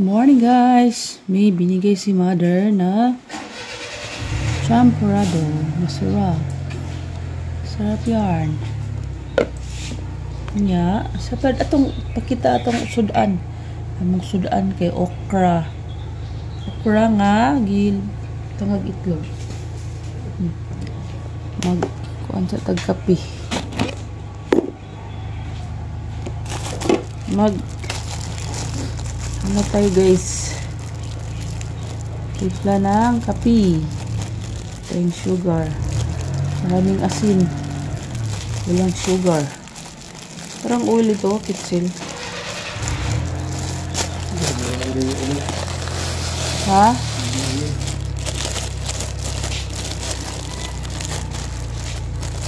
Morning guys! May binigay si mother na champurrado na sarap. Sarap yarn. Nya, sapad atong pakita atong sudan. Among sudan kay okra. Okra nga gil tangag itlog. Mag kuan sa tagkapi. Ano tayo guys, tipla ng kapi, tayong sugar, maraming asin, walang sugar, parang oil ito, kitsil. Ha?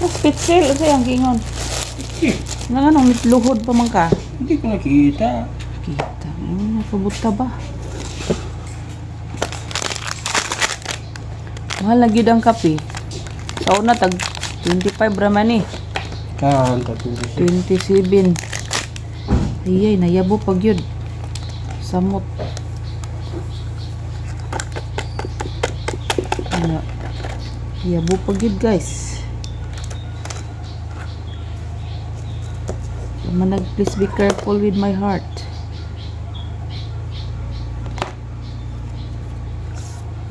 Mas kitsil, ito yung gingon nanganong mitluhod pa man ka? Hindi ko nakita. Kita, napabuta ba? Mahal na gyud ang kape. Sa una tag 25 raman eh. Kan 27. Ayay, nayabo pag yun. Samot. Ano? Yabo pag yun guys. Manag, please be careful with my heart.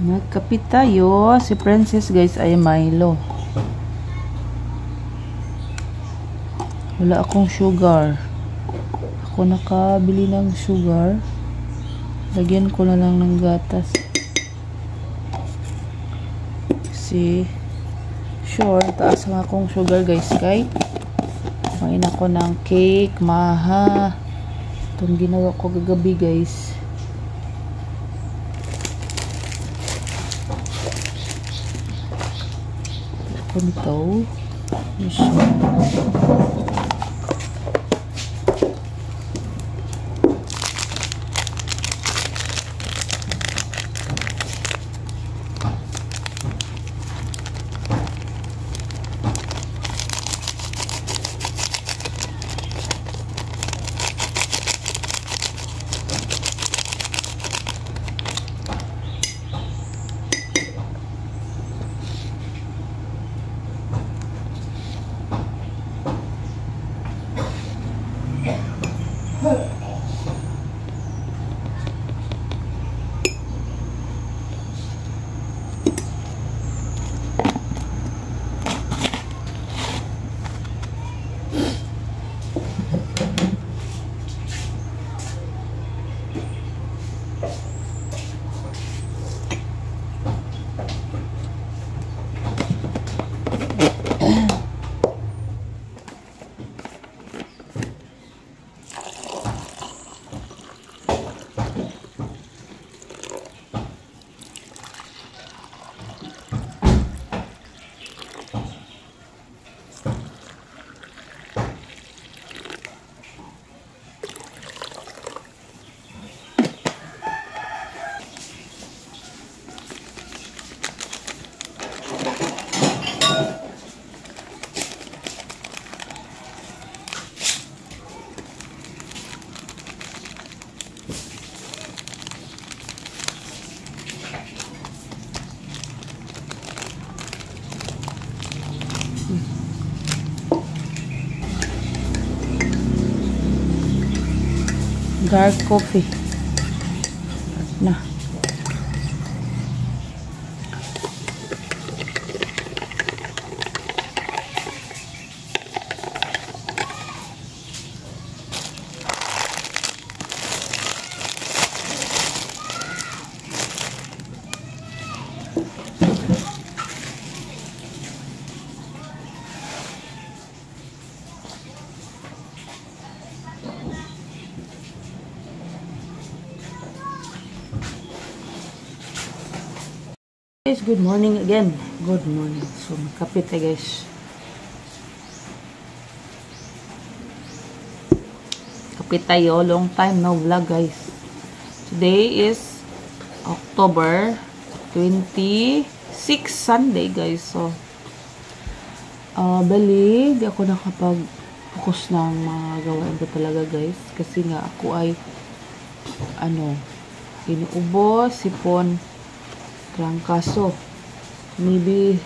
Nagkapit tayo. Si Princess guys ay Milo. Wala akong sugar. Ako nakabili ng sugar. Lagyan ko na lang ng gatas. Kasi sure, taas ang akong sugar guys. Kay kumain ako ng cake, maha. Itong ginawa ko gagabi guys. Ako nito. Yes. Dark coffee na. Guys, good morning again. Good morning. So, magkapit tayo guys. Kapit tayo. Long time no vlog guys. Today is October 26 Sunday guys. So, bali, di ako nakapag-focus ng mga gawain ko talaga guys. Kasi nga ako ay Inuubo, sipon, trangkaso. Maybe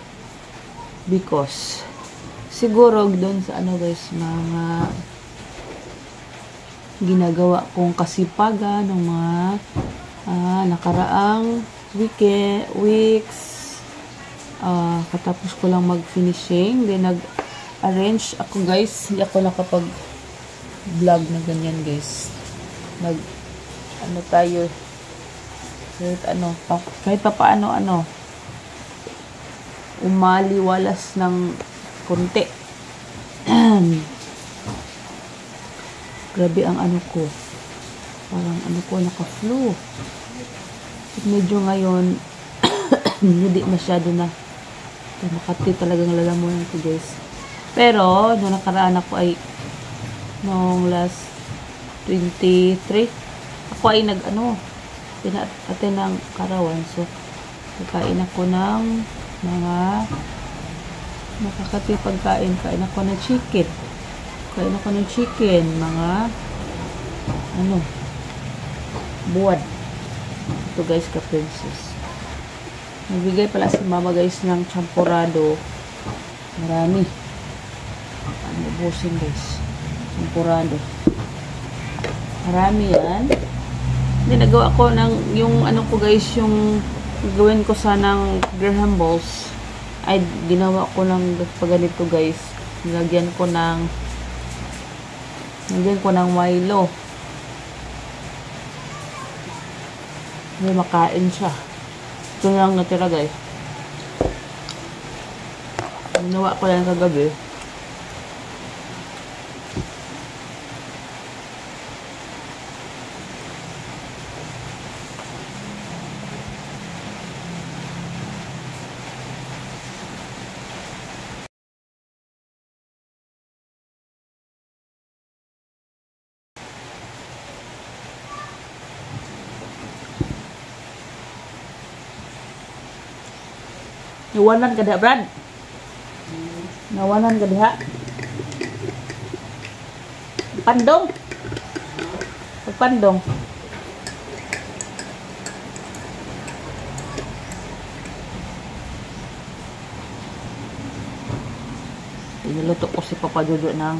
because siguro doon sa ano guys, mga ginagawa kong kasipagan ng mga nakaraang weeks. Katapos ko lang mag-finishing. Then nag-arrange ako guys. Hindi ako nakapag-vlog na ganyan guys. Ano tayo. Kahit pa paano umaliwalas ng konti. Grabe ang ano ko. Parang naka-flu. Medyo ngayon hindi masyado na Makati talagang lalamunan ko guys. Pero nung nakaraan ako ay nung last 23 ako ay pina-attend ng karawan. So nakain ako ng mga nakakati pagkain. Kain ako ng chicken. Mga buwad. Ito guys, ka-princess. Nagbigay pala si mama guys ng champurado. Marami. Ubusin guys. Champurado. Marami yan. Hindi, nagawa ko ng, yung ko guys, yung gawin ko sanang Graham balls. Ay, ginawa ko lang ganito guys. Nilagyan ko ng Milo. May makain siya. Ito lang natira guys. Ginawa ko lang kagabi. Nawanan ka diha, Brad? Nawanan ka diha? Pagpandong. Niluto ko si Papa Jojo ng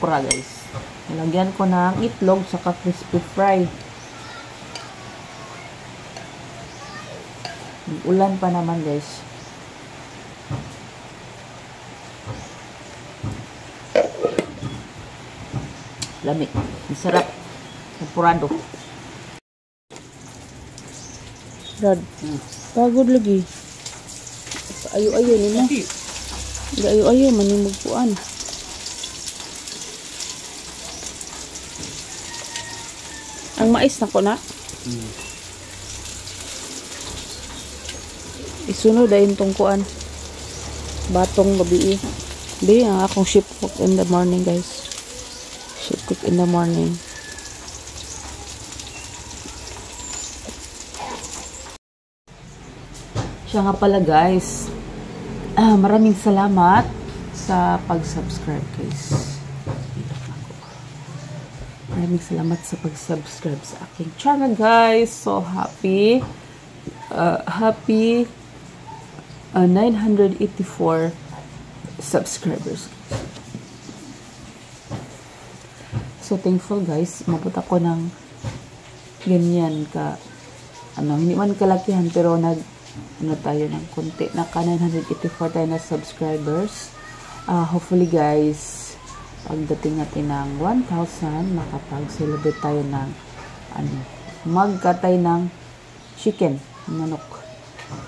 okra guys. Nilagyan ko ng itlog saka crispy fry. Ulan pa naman guys. Lamig. Masarap. Tempurado. Brad. Pagod lagi. Ayo-ayo nila. Ayo-ayo manimugpuan. Ang mais na ko na. Isunod dahil itong kuan. Batong gabi. Di, ang akong ship cook in the morning guys. Ship cook in the morning. Siya nga pala guys. Maraming salamat sa pag-subscribe guys. Maraming salamat sa pag-subscribe sa aking channel guys. So happy. Happy 984 subscribers. So thankful guys, mabot ako ng ganyan ka hindi man kalakihan pero tayo ng konti, naka 984 tayo na subscribers. Hopefully guys, pagdating natin ng 1,000 makapag-celebrate tayo ng magkatay ng chicken, manok.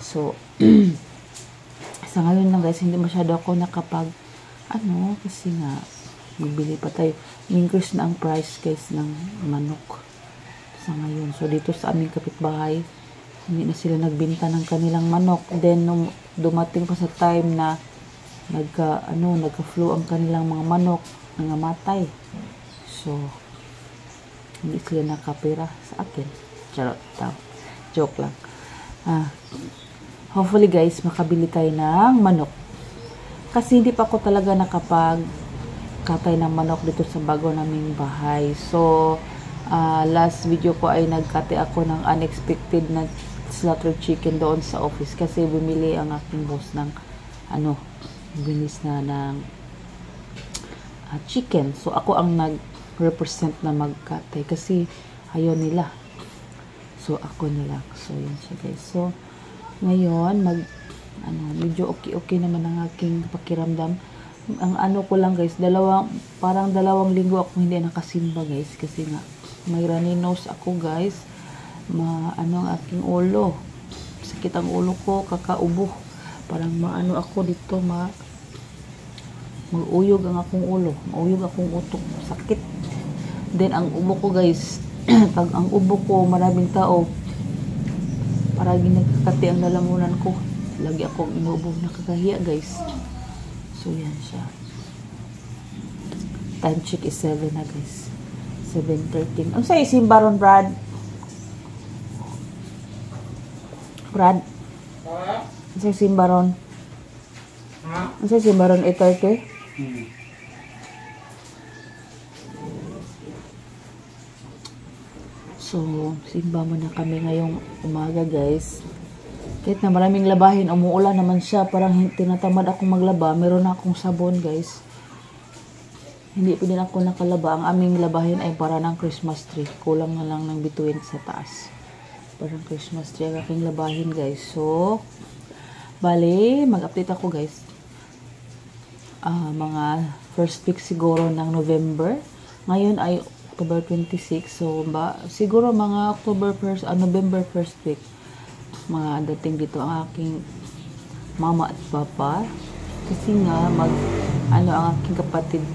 So sa ngayon lang guys, hindi masyado ako nakapag kasi nga bibili pa tayo. Increase na ang price guys ng manok sa ngayon. So dito sa aming kapitbahay, hindi na sila nagbenta ng kanilang manok. Then nung dumating pa sa time na nagka-flu ang kanilang mga manok, nangamatay. So hindi sila nakapira sa akin. Charot daw. Joke lang. Hopefully guys, makabili tayo ng manok. Kasi hindi pa ako talaga nakapag-katay ng manok dito sa bago naming bahay. So, last video ko ay nagkate ako ng unexpected na slaughtered chicken doon sa office kasi bumili ang aking boss ng bilis na ng chicken. So ako ang nag-represent na magkate kasi ayaw nila. So ako na lang. So yun siya guys. So ngayon medyo okay naman ang aking pakiramdam. Ang ko lang guys, parang 2 linggo ako hindi nakasimba guys kasi nga may runny nose ako guys. Ang aking ulo. Sakit ang ulo ko, kakaubo. Parang ako dito, mag-uyog ang akong ulo. Mag-uyog akong utok. Sakit. Then, ang ubo ko guys, pag ang ubo ko, maraming tao, parang ginagkakati ang lalamunan ko. Lagi akong inuubo. Nakakahiya guys. So, yan siya. Time check is 7 na guys. 7:13. Ang sa'yo, simbaron, Brad? Brad? Ang sa'yo, simbaron? Ang sa'yo, simbaron, 8:30? So, simba muna kami ngayong umaga, guys. Kahit na maraming labahin, umuulan naman siya. Parang tinatamad akong maglaba. Meron na akong sabon, guys. Hindi pa din ako nakalaba. Ang aming labahin ay para ng Christmas tree. Kulang na lang ng bituin sa taas. Parang Christmas tree ang aking labahin guys. So, bali, mag-update ako guys. Mga first week siguro ng November. Ngayon ay October 26. So, siguro mga November first week. Mga dating dito ang aking mama at papa. Kasi nga, ang aking kapatid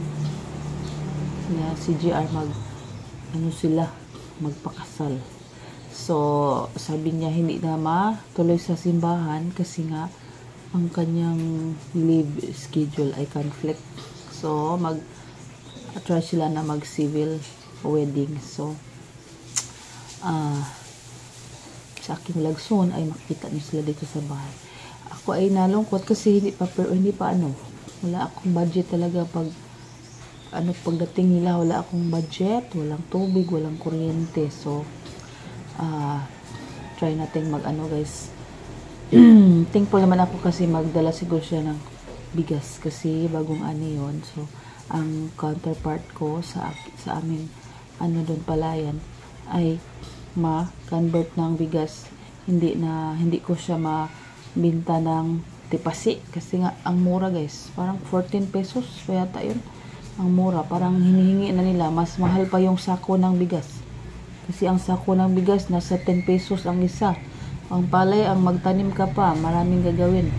na si GR magpakasal. So, sabi niya hindi na matuloy sa simbahan kasi nga ang kanyang leave schedule ay conflict. So, try sila na mag-civil wedding. So, sa aking lagson ay makita niyo sila dito sa bahay. Ako ay nalungkot kasi wala akong budget talaga pagdating nila, wala akong budget, walang tubig, walang kuryente. So, try natin guys. Thankful naman ako kasi magdala siguro siya ng bigas kasi bagong yon. So, ang counterpart ko sa amin, doon palayan, ay ma-convert ng bigas. Hindi ko siya mabinta ng tipasi kasi nga, ang mura guys. Parang 14 pesos, kaya yun. Ang mura, parang hinihingi na nila, mas mahal pa yung sako ng bigas. Kasi ang sako ng bigas, nasa 10 pesos ang isa. Ang palay, ang magtanim ka pa, maraming gagawin.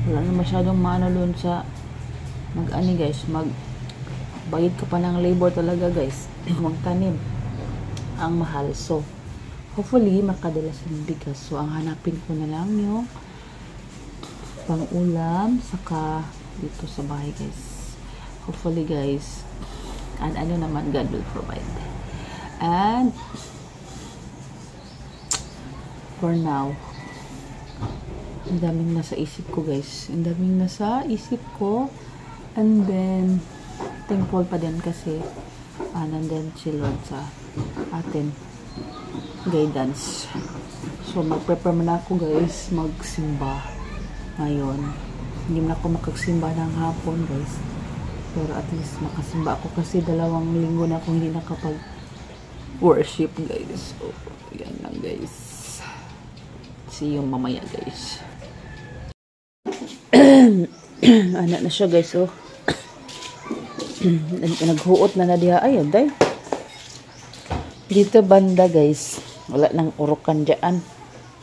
Wala na masyadong doon sa guys, magbayad ka pa ng labor talaga guys. Magtanim. Ang mahal. So, hopefully, makadala sa bigas. So, ang hanapin ko na lang yung pang-ulam, saka dito sa bahay guys. Hopefully guys, and naman God will provide. And for now, ang daming nasa isip ko guys. Ang daming nasa isip ko. And then thankful pa din kasi nandun si Lord sa atin guidance. So mag-prepare na ako guys magsimba ngayon. Hindi na ako makagsimba ng hapon guys. Pero at least makasimba ako kasi 2 linggo na akong hindi nakapag-worship guys. So, yan lang guys. See you mamaya guys. Anak na siya guys. Oh. Naghuot na diha. Ay, aday. Dito banda guys. Wala nang urukan dyan.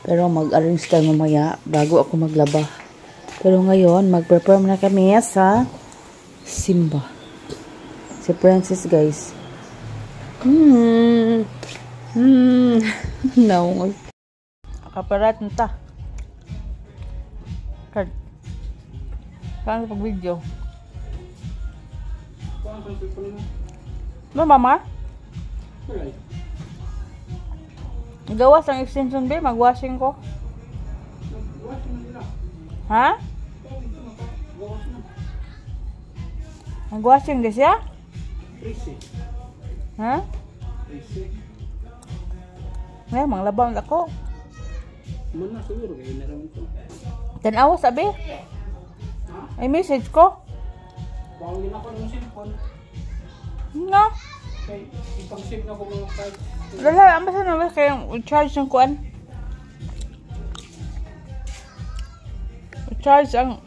Pero mag-arrange tayo mamaya bago ako maglaba. Pero ngayon, mag-prepare na kami sa simba. Si Princess guys. No. Kaparat nta. Card. Saan pag video? No, mama? Gawas ang extension bill, mag-washing ko. Ha? Mag-washing din siya? Ha? Isip. Ngayon, mga labaw ako. Muna siguro kayo na rin ito. Tanawa sabi. Ay message ko. Pangin ako ng cellphone. No. Kaya ipag-save na ko mga card. Dala, ang basta naman kayong charge ng kuan. Charge ang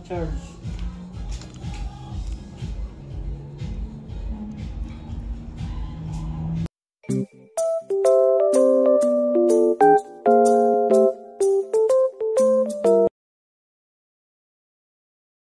Charge.